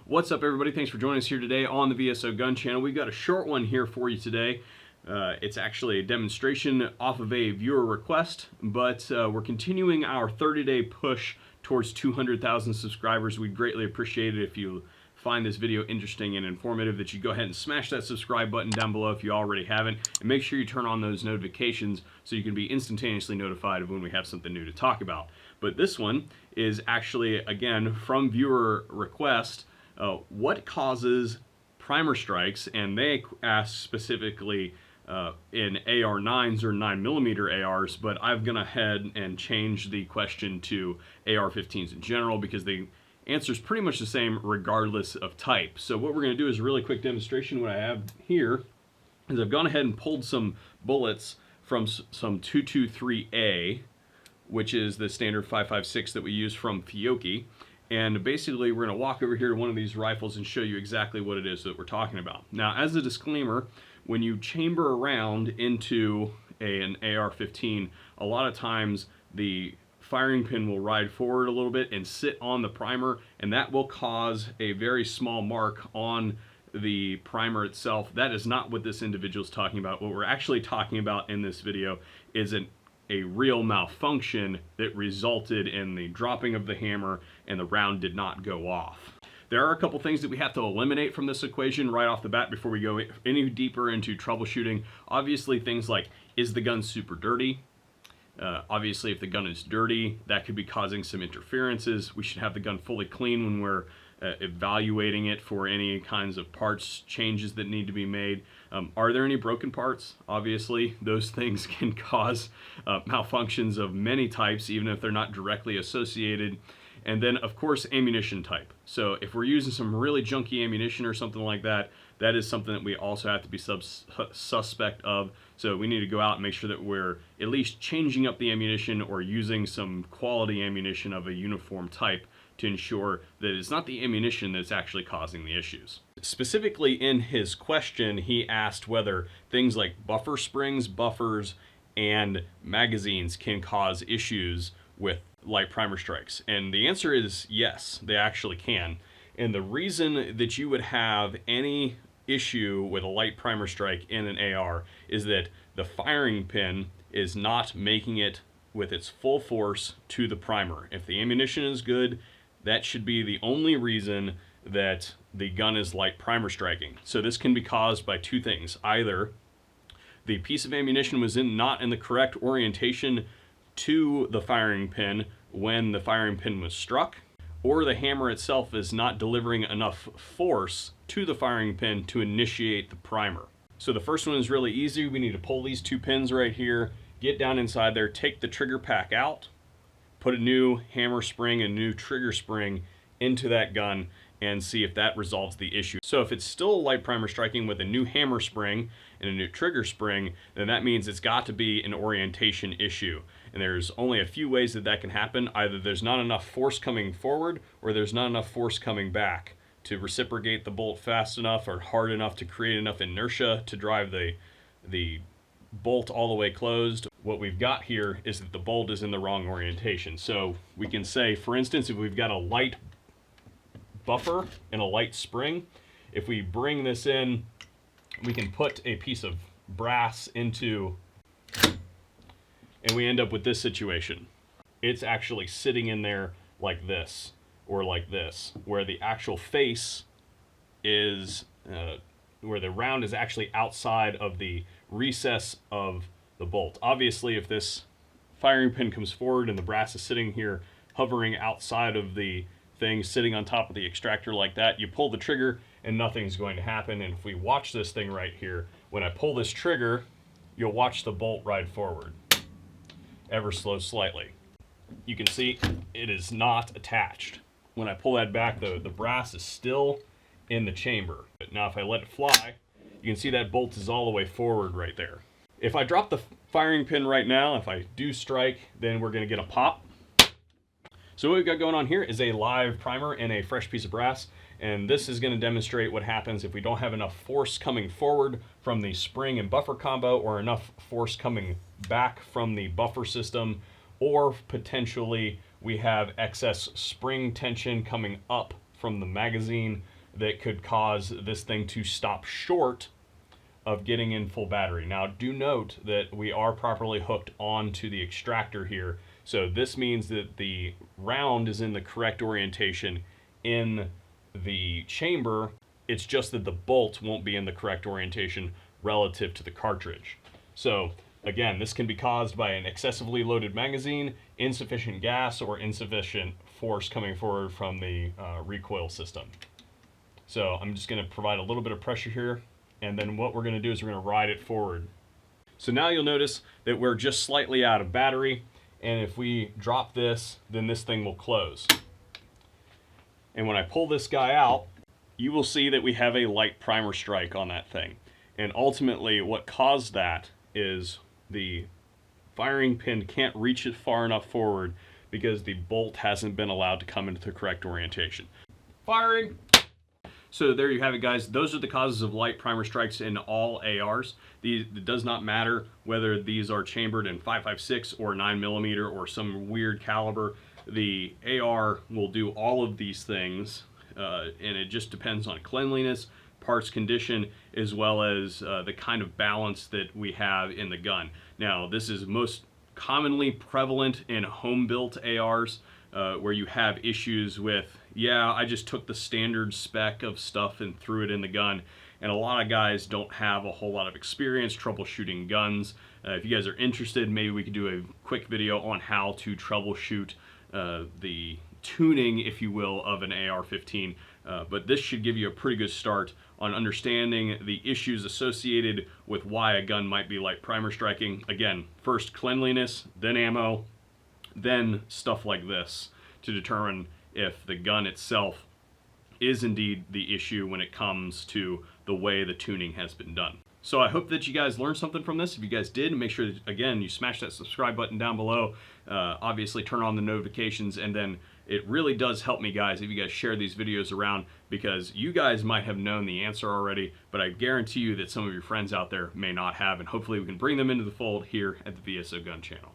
What's up, everybody? Thanks for joining us here today on the VSO Gun Channel. We've got a short one here for you today. It's actually a demonstration off of a viewer request, but we're continuing our 30-day push towards 200,000 subscribers. We'd greatly appreciate it if you find this video interesting and informative, that you go ahead and smash that subscribe button down below if you already haven't, and make sure you turn on those notifications so you can be instantaneously notified of when we have something new to talk about. But this one is actually, again, from viewer request. What causes primer strikes? And they ask specifically in AR-9s or 9mm ARs, but I've gone ahead and changed the question to AR-15s in general because the answer is pretty much the same regardless of type. So what we're going to do is a really quick demonstration. What I have here is I've gone ahead and pulled some bullets from some 223A, which is the standard 5.56 that we use from Fiocchi. And basically we're going to walk over here to one of these rifles and show you exactly what it is that we're talking about. Now, as a disclaimer, when you chamber around into an AR-15, a lot of times the firing pin will ride forward a little bit and sit on the primer, and that will cause a very small mark on the primer itself. That is not what this individual is talking about. What we're actually talking about in this video is a real malfunction that resulted in the dropping of the hammer and the round did not go off. There are a couple things that we have to eliminate from this equation right off the bat before we go any deeper into troubleshooting. Obviously, things like, is the gun super dirty? Obviously, if the gun is dirty, that could be causing some interferences. We should have the gun fully clean when we're evaluating it for any kinds of parts changes that need to be made. Are there any broken parts? Obviously, those things can cause malfunctions of many types, even if they're not directly associated. And then, of course, ammunition type. So if we're using some really junky ammunition or something like that, that is something that we also have to be suspect of. So we need to go out and make sure that we're at least changing up the ammunition or using some quality ammunition of a uniform type to ensure that it's not the ammunition that's actually causing the issues. Specifically in his question, he asked whether things like buffer springs, buffers, and magazines can cause issues with light primer strikes. And the answer is yes, they actually can. And the reason that you would have any issue with a light primer strike in an AR is that the firing pin is not making it with its full force to the primer. If the ammunition is good, that should be the only reason that the gun is light primer striking. So this can be caused by two things. Either the piece of ammunition was not in the correct orientation to the firing pin when the firing pin was struck, or the hammer itself is not delivering enough force to the firing pin to initiate the primer. So the first one is really easy. We need to pull these two pins right here, get down inside there, take the trigger pack out, put a new hammer spring and new trigger spring into that gun, and see if that resolves the issue. So if it's still light primer striking with a new hammer spring and a new trigger spring, then that means it's got to be an orientation issue. And there's only a few ways that that can happen. Either there's not enough force coming forward, or there's not enough force coming back to reciprocate the bolt fast enough or hard enough to create enough inertia to drive the bolt all the way closed. What we've got here is that the bolt is in the wrong orientation. So we can say, for instance, if we've got a light buffer and a light spring, if we bring this in, we can put a piece of brass into, and we end up with this situation. It's actually sitting in there like this, or like this, where the actual face is, where the round is actually outside of the recess of the bolt. Obviously, if this firing pin comes forward and the brass is sitting here hovering outside of the thing, sitting on top of the extractor like that, you pull the trigger and nothing's going to happen. And if we watch this thing right here, when I pull this trigger, you'll watch the bolt ride forward ever so slightly. You can see it is not attached. When I pull that back, the brass is still in the chamber. But now if I let it fly, you can see that bolt is all the way forward right there. If I drop the firing pin right now, if I do strike, then we're going to get a pop. So what we've got going on here is a live primer and a fresh piece of brass, and this is going to demonstrate what happens if we don't have enough force coming forward from the spring and buffer combo, or enough force coming back from the buffer system, or potentially we have excess spring tension coming up from the magazine that could cause this thing to stop short of getting in full battery. Now, do note that we are properly hooked onto the extractor here, so this means that the round is in the correct orientation in the chamber. It's just that the bolt won't be in the correct orientation relative to the cartridge. So again, this can be caused by an excessively loaded magazine, insufficient gas, or insufficient force coming forward from the recoil system. So I'm just going to provide a little bit of pressure here, and then what we're going to do is we're going to ride it forward. So now you'll notice that we're just slightly out of battery, and if we drop this, then this thing will close. And when I pull this guy out, you will see that we have a LightPrimer strike on that thing. And ultimately what caused that is the firing pin can't reach it far enough forward because the bolt hasn't been allowed to come into the correct orientation. Firing! So there you have it, guys. Those are the causes of LightPrimer strikes in all ARs. It does not matter whether these are chambered in 5.56 or 9mm or some weird caliber. The AR will do all of these things, and it just depends on cleanliness, parts condition, as well as the kind of balance that we have in the gun. Now, this is most commonly prevalent in home-built ARs, where you have issues with, yeah, I just took the standard spec of stuff and threw it in the gun, and a lot of guys don't have a whole lot of experience troubleshooting guns. If you guys are interested, maybe we could do a quick video on how to troubleshoot the tuning, if you will, of an AR-15, but this should give you a pretty good start on understanding the issues associated with why a gun might be LightPrimer striking. Again, first cleanliness, then ammo, then stuff like this to determine if the gun itself is indeed the issue when it comes to the way the tuning has been done. So I hope that you guys learned something from this. If you guys did, make sure that, again, you smash that subscribe button down below. Obviously turn on the notifications, and then it really does help me, guys, if you guys share these videos around, because you guys might have known the answer already, but I guarantee you that some of your friends out there may not have, and hopefully we can bring them into the fold here at the VSO Gun Channel.